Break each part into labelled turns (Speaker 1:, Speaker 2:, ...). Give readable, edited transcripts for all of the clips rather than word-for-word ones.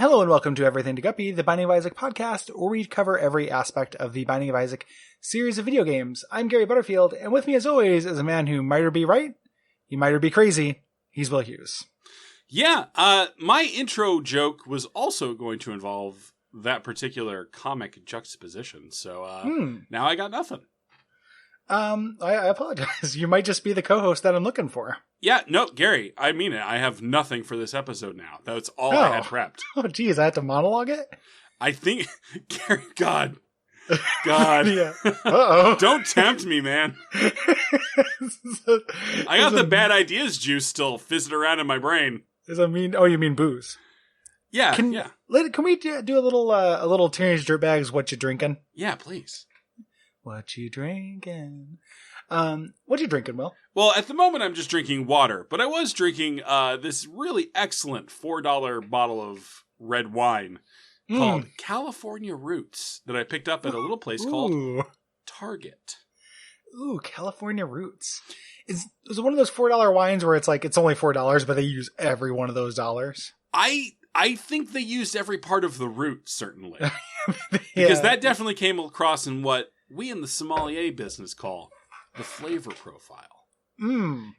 Speaker 1: Hello and welcome to Everything to Guppy, the Binding of Isaac podcast, where we cover every aspect of the Binding of Isaac series of video games. I'm Gary Butterfield, and with me as always is a man who might be right, he might be crazy. He's Will Hughes.
Speaker 2: Yeah, my intro joke was also going to involve that particular comic juxtaposition, so now I got nothing.
Speaker 1: I apologize. You might just be the co-host that I'm looking for.
Speaker 2: Yeah, no, Gary, I mean it. I have nothing for this episode now. That's all I had prepped.
Speaker 1: Oh, geez, I had to monologue it?
Speaker 2: I think, Gary, God. Yeah.
Speaker 1: Uh-oh.
Speaker 2: Don't tempt me, man. I got the bad ideas juice still fizzing around in my brain.
Speaker 1: You mean booze?
Speaker 2: Yeah,
Speaker 1: Can we do a little Teenage Dirtbags What You Drinking?
Speaker 2: Yeah, please.
Speaker 1: What you drinking? What you drinking, Will?
Speaker 2: Well, at the moment I'm just drinking water, but I was drinking this really excellent $4 bottle of red wine called California Roots that I picked up at a little place called Target.
Speaker 1: Ooh, California Roots. Is it one of those $4 wines where it's like it's only $4, but they use every one of those dollars?
Speaker 2: I think they used every part of the root, certainly. Because that definitely came across in what we in the sommelier business call the flavor profile.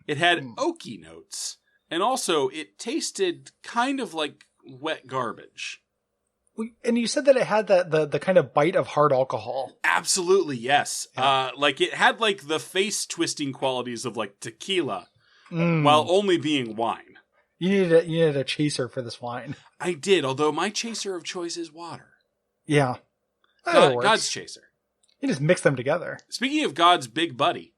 Speaker 2: It had oaky notes, and also it tasted kind of like wet garbage.
Speaker 1: And you said that it had the kind of bite of hard alcohol.
Speaker 2: Absolutely, yes.
Speaker 1: Yeah.
Speaker 2: Like it had like the face twisting qualities of like tequila, while only being wine.
Speaker 1: You needed a chaser for this wine.
Speaker 2: I did, although my chaser of choice is water.
Speaker 1: Yeah.
Speaker 2: God's chaser.
Speaker 1: You just mix them together.
Speaker 2: Speaking of God's big buddy.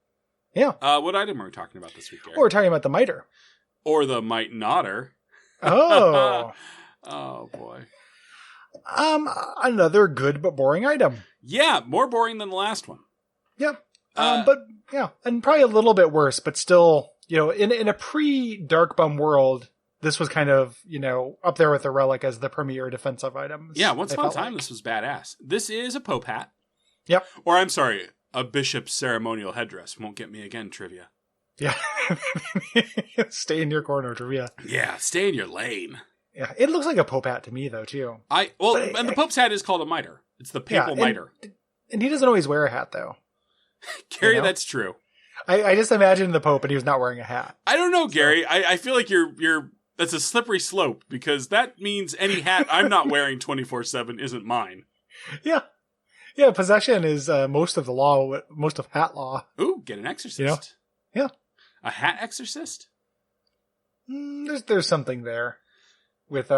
Speaker 1: Yeah.
Speaker 2: What item are we talking about this week, Gary?
Speaker 1: We're talking about the Mitre.
Speaker 2: Or the Might Notter.
Speaker 1: Oh.
Speaker 2: Oh, boy.
Speaker 1: Another good but boring item.
Speaker 2: Yeah, more boring than the last one.
Speaker 1: Yeah. But yeah, and probably a little bit worse, but still, in a pre-Dark Bum world, this was kind of, up there with the Relic as the premier defensive items.
Speaker 2: Yeah, once upon a time, this was badass. This is a Pope hat.
Speaker 1: Yep.
Speaker 2: Or, I'm sorry, a bishop's ceremonial headdress. Won't get me again, trivia.
Speaker 1: Yeah. Stay in your corner, trivia.
Speaker 2: Yeah, stay in your lane.
Speaker 1: Yeah, it looks like a Pope hat to me, though, too.
Speaker 2: And the Pope's hat is called a mitre. It's the papal mitre.
Speaker 1: And he doesn't always wear a hat, though.
Speaker 2: Gary, that's true.
Speaker 1: I just imagined the Pope and he was not wearing a hat.
Speaker 2: I don't know, Gary. I feel like you're that's a slippery slope, because that means any hat I'm not wearing 24/7 isn't mine.
Speaker 1: Yeah. Yeah, possession is most of hat law.
Speaker 2: Ooh, get an exorcist.
Speaker 1: Yeah.
Speaker 2: A hat exorcist?
Speaker 1: There's something there. Is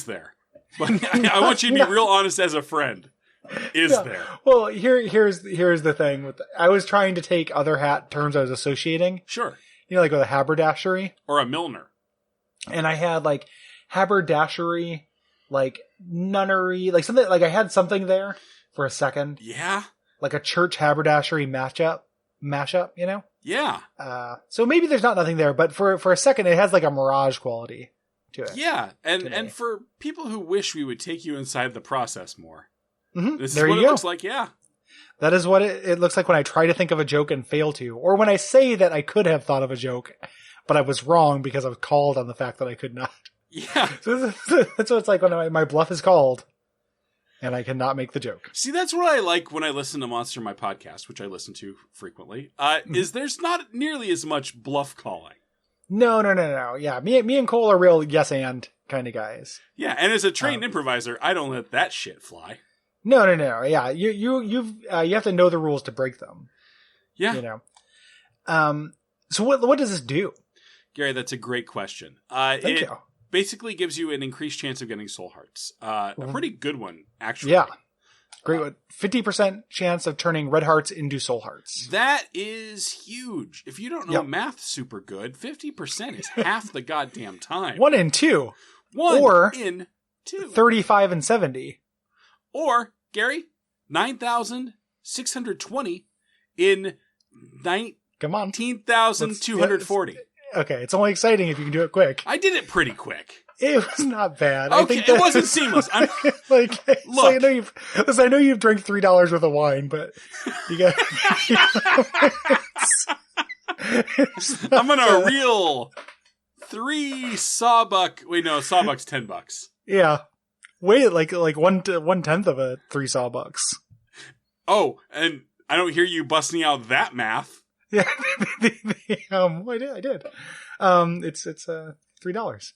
Speaker 1: there? I want you to be real honest as a friend. There? Well, here's the thing. I was trying to take other hat terms I was associating.
Speaker 2: Sure.
Speaker 1: Like with a haberdashery.
Speaker 2: Or a milliner.
Speaker 1: And I had like haberdashery, like nunnery, like something, like I had something there for a second.
Speaker 2: Yeah.
Speaker 1: Like a church haberdashery mashup,
Speaker 2: Yeah.
Speaker 1: So maybe there's nothing there, but for a second it has like a mirage quality to it.
Speaker 2: Yeah. And for people who wish we would take you inside the process more. This
Speaker 1: there
Speaker 2: is what
Speaker 1: you
Speaker 2: it
Speaker 1: go.
Speaker 2: looks like, yeah.
Speaker 1: That is what it looks like when I try to think of a joke and fail to. Or when I say that I could have thought of a joke, but I was wrong because I was called on the fact that I could not.
Speaker 2: Yeah.
Speaker 1: So that's what it's like when my bluff is called and I cannot make the joke.
Speaker 2: See, that's what I like when I listen to Monster My Podcast, which I listen to frequently, is there's not nearly as much bluff calling.
Speaker 1: No. Yeah, me and Cole are real yes and kind of guys.
Speaker 2: Yeah, and as a trained improviser, I don't let that shit fly.
Speaker 1: No. Yeah, you have to know the rules to break them.
Speaker 2: Yeah.
Speaker 1: So what does this do?
Speaker 2: Gary, that's a great question.
Speaker 1: Thank you.
Speaker 2: Basically gives you an increased chance of getting soul hearts. A pretty good one, actually.
Speaker 1: Yeah. Great one. 50% chance of turning red hearts into soul hearts.
Speaker 2: That is huge. If you don't know math super good, 50% is half the goddamn time.
Speaker 1: 1 in 2.
Speaker 2: 1 in 2.
Speaker 1: 35 and 70.
Speaker 2: Or, Gary, 9,620 in 19,240.
Speaker 1: Okay, it's only exciting if you can do it quick.
Speaker 2: I did it pretty quick.
Speaker 1: It was not bad.
Speaker 2: Okay,
Speaker 1: I think
Speaker 2: it wasn't seamless.
Speaker 1: Look,
Speaker 2: I
Speaker 1: know you've drank $3 worth of wine, but you got.
Speaker 2: I'm gonna reel 3 sawbuck. Wait, no, sawbuck's $10.
Speaker 3: Yeah. Wait, like 1/10 of a 3 Sawbucks.
Speaker 2: Oh, and I don't hear you busting out that math.
Speaker 3: Yeah, I did. It's $3.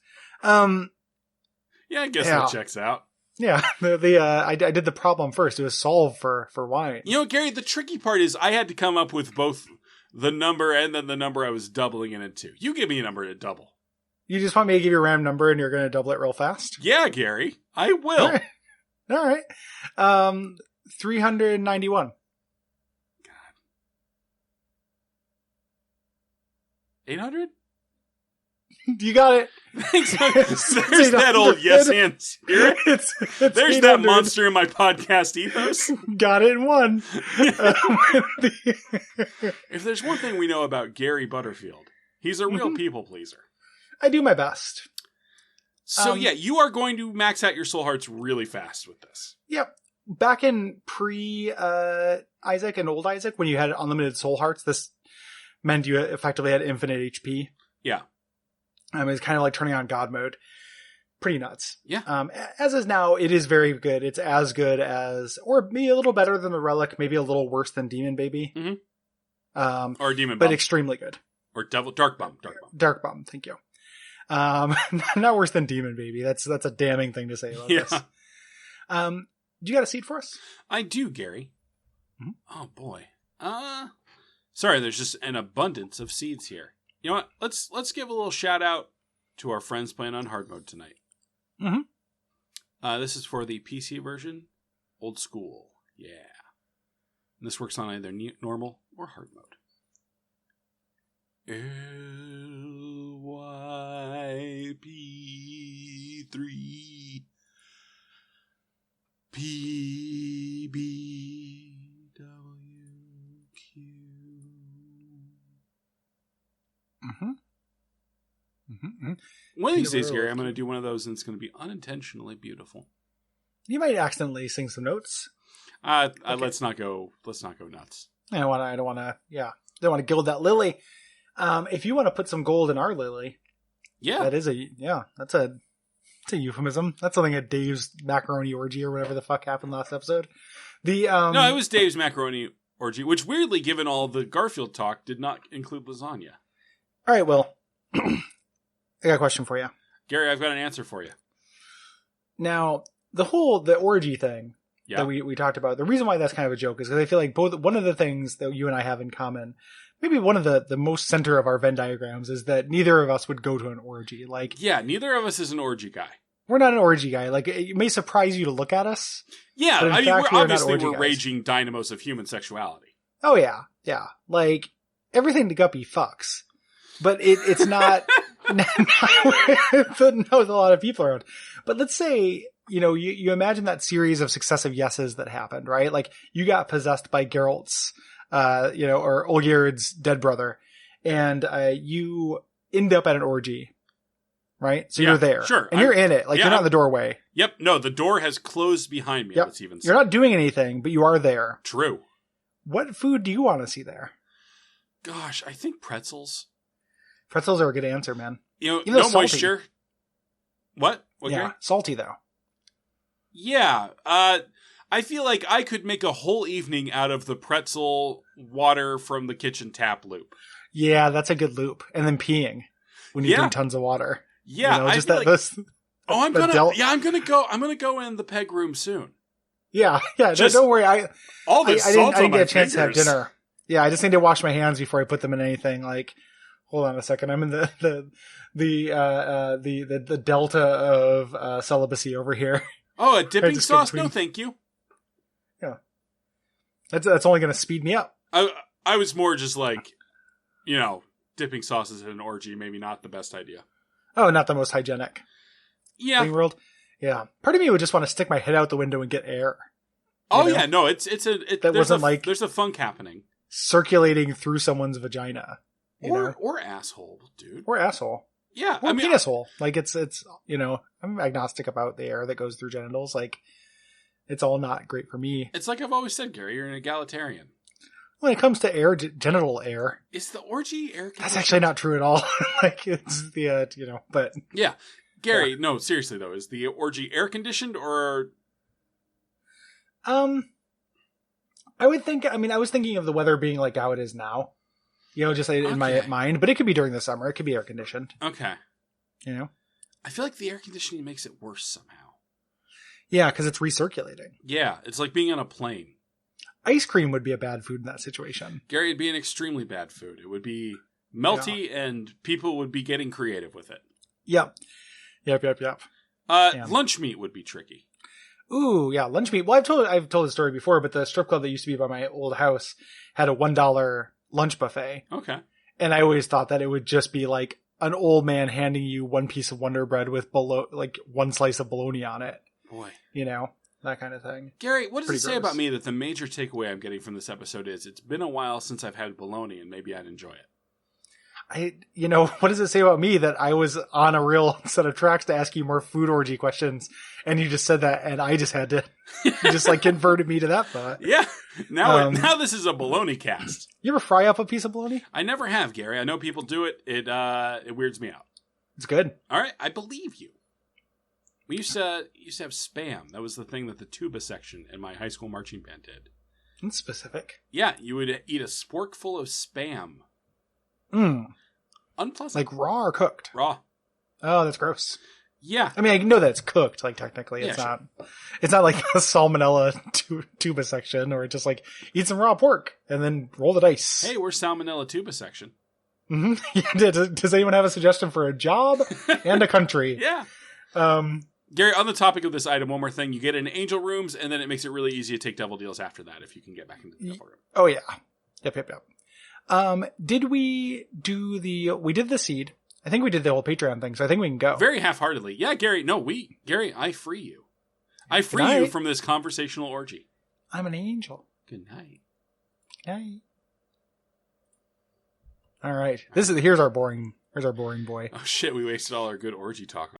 Speaker 2: Yeah, I guess that checks out.
Speaker 3: Yeah, I did the problem first. It was solve for wine.
Speaker 2: You know, Gary, the tricky part is I had to come up with both the number and then the number I was doubling it into. You give me a number to double.
Speaker 3: You just want me to give you a random number and you're going to double it real fast?
Speaker 2: Yeah, Gary, I will.
Speaker 3: All right. 391.
Speaker 2: God. 800?
Speaker 3: You got it.
Speaker 2: Thanks. There's that old yes and spirit. There's 800. That monster in my podcast ethos.
Speaker 3: Got it in one.
Speaker 2: If there's one thing we know about Gary Butterfield, he's a real people pleaser.
Speaker 3: I do my best.
Speaker 2: So yeah, you are going to max out your soul hearts really fast with this.
Speaker 3: Yep. Back in pre-Isaac and old Isaac, when you had unlimited soul hearts, this meant you effectively had infinite HP.
Speaker 2: Yeah.
Speaker 3: It was kind of like turning on God mode. Pretty nuts.
Speaker 2: Yeah.
Speaker 3: As is now, it is very good. It's as good as, or maybe a little better than the Relic, maybe a little worse than Demon Baby.
Speaker 2: Mm-hmm. Or Demon
Speaker 3: But
Speaker 2: Bum.
Speaker 3: Extremely good.
Speaker 2: Or Dark Bum.
Speaker 3: Dark Bum, thank you. Not worse than Demon Baby. That's a damning thing to say about this. Do you got a seed for us?
Speaker 2: I do, Gary.
Speaker 3: Mm-hmm.
Speaker 2: Oh boy. Sorry, there's just an abundance of seeds here. You know what? Let's give a little shout out to our friends playing on hard mode tonight.
Speaker 3: Mm-hmm.
Speaker 2: This is for the PC version, old school. Yeah. And this works on either normal or hard mode. LYP3 PBWQ.
Speaker 3: Mm-hmm. Mm-hmm.
Speaker 2: One of these days, Gary, I'm going to do one of those, and it's going to be unintentionally beautiful.
Speaker 3: You might accidentally sing some notes.
Speaker 2: Okay. Let's not go nuts.
Speaker 3: I don't want to gild that lily. If you want to put some gold in our lily, that's a euphemism. That's something at Dave's macaroni orgy or whatever the fuck happened last episode.
Speaker 2: No, it was Dave's macaroni orgy, which weirdly, given all the Garfield talk, did not include lasagna.
Speaker 3: All right, Will. I got a question for you.
Speaker 2: Gary, I've got an answer for you.
Speaker 3: Now, the orgy thing that we talked about, the reason why that's kind of a joke is because I feel like one of the things that you and I have in common, maybe one of the most center of our Venn diagrams, is that neither of us would go to an orgy.
Speaker 2: Neither of us is an orgy guy.
Speaker 3: We're not an orgy guy. It may surprise you to look at us.
Speaker 2: Yeah, I mean, we're raging dynamos of human sexuality.
Speaker 3: Oh, yeah. Yeah. Everything to Guppy fucks. But it's not, not with a lot of people around. But let's say, you imagine that series of successive yeses that happened, right? You got possessed by Geralt's, or Olgierd's dead brother, and you end up at an orgy, right? So you're there.
Speaker 2: Sure.
Speaker 3: And you're in it. You're not in the doorway.
Speaker 2: Yep. No, the door has closed behind me.
Speaker 3: Yep.
Speaker 2: Let's even say.
Speaker 3: You're not doing anything, but you are there.
Speaker 2: True.
Speaker 3: What food do you want to see there?
Speaker 2: Gosh, I think pretzels.
Speaker 3: Pretzels are a good answer, man.
Speaker 2: No moisture. What?
Speaker 3: Yeah, Gary? Salty though.
Speaker 2: Yeah. I feel like I could make a whole evening out of the pretzel water from the kitchen tap loop.
Speaker 3: Yeah, that's a good loop. And then peeing when you drink tons of water.
Speaker 2: Yeah,
Speaker 3: I'm gonna
Speaker 2: go in the peg room soon.
Speaker 3: Yeah. Don't worry. I didn't get a chance to have dinner. Yeah, I just need to wash my hands before I put them in anything. Hold on a second. I'm in the delta of celibacy over here.
Speaker 2: Oh, a dipping sauce? No, thank you.
Speaker 3: Yeah, that's only going to speed me up.
Speaker 2: I was more just dipping sauces in an orgy, maybe not the best idea.
Speaker 3: Oh, not the most hygienic.
Speaker 2: Yeah.
Speaker 3: Thing world. Yeah. Part of me would just want to stick my head out the window and get air.
Speaker 2: Yeah, no, there's a funk happening.
Speaker 3: Circulating through someone's vagina.
Speaker 2: Or asshole, dude.
Speaker 3: Or asshole.
Speaker 2: Yeah.
Speaker 3: Or penis hole. It's I'm agnostic about the air that goes through genitals. It's all not great for me.
Speaker 2: It's like I've always said, Gary, you're an egalitarian.
Speaker 3: When it comes to air, genital air.
Speaker 2: Is the orgy air conditioned?
Speaker 3: That's actually not true at all. It's but.
Speaker 2: Yeah. Gary, no, seriously though, is the orgy air conditioned or?
Speaker 3: I would think. I mean, I was thinking of the weather being like how it is now. Just in my mind, but it could be during the summer. It could be air conditioned.
Speaker 2: Okay. I feel like the air conditioning makes it worse somehow.
Speaker 3: Yeah, because it's recirculating.
Speaker 2: Yeah, it's like being on a plane.
Speaker 3: Ice cream would be a bad food in that situation.
Speaker 2: Gary, it'd be an extremely bad food. It would be melty, and people would be getting creative with it.
Speaker 3: Yep.
Speaker 2: Lunch meat would be tricky.
Speaker 3: Ooh, yeah, lunch meat. Well, I've told the story before, but the strip club that used to be by my old house had a $1 lunch buffet.
Speaker 2: Okay.
Speaker 3: And I always thought that it would just be like an old man handing you one piece of Wonder Bread with one slice of bologna on it.
Speaker 2: Boy.
Speaker 3: That kind of thing.
Speaker 2: Gary, what does it say about me that the major takeaway I'm getting from this episode is it's been a while since I've had bologna and maybe I'd enjoy it?
Speaker 3: What does it say about me that I was on a real set of tracks to ask you more food orgy questions, and you just said that, and I just had to, you just converted me to that thought.
Speaker 2: Yeah. Now this is a bologna cast.
Speaker 3: You ever fry up a piece of bologna?
Speaker 2: I never have, Gary. I know people do it. It weirds me out.
Speaker 3: It's good.
Speaker 2: All right, I believe you. We used to have Spam. That was the thing that the tuba section in my high school marching band did.
Speaker 3: That's specific.
Speaker 2: Yeah, you would eat a sporkful of Spam. Unpleasant.
Speaker 3: Like raw or cooked?
Speaker 2: Raw.
Speaker 3: Oh, that's gross.
Speaker 2: Yeah.
Speaker 3: I mean, I know that it's cooked, technically. It's not. Sure. It's not like a salmonella tuba section, or just eat some raw pork and then roll the dice.
Speaker 2: Hey, we're salmonella tuba section.
Speaker 3: Mm-hmm. Does anyone have a suggestion for a job and a country?
Speaker 2: Yeah. Gary, on the topic of this item, one more thing. You get in angel rooms, and then it makes it really easy to take devil deals after that if you can get back into the devil room.
Speaker 3: Oh, yeah. Yep. Did we do we did the seed. I think we did the whole Patreon thing, so I think we can go.
Speaker 2: Very half-heartedly. Yeah, Gary, Gary, I free you. I free you from this conversational orgy.
Speaker 3: I'm an angel.
Speaker 2: Good night.
Speaker 3: Night. All right. Here's our boring boy.
Speaker 2: Oh shit, we wasted all our good orgy talk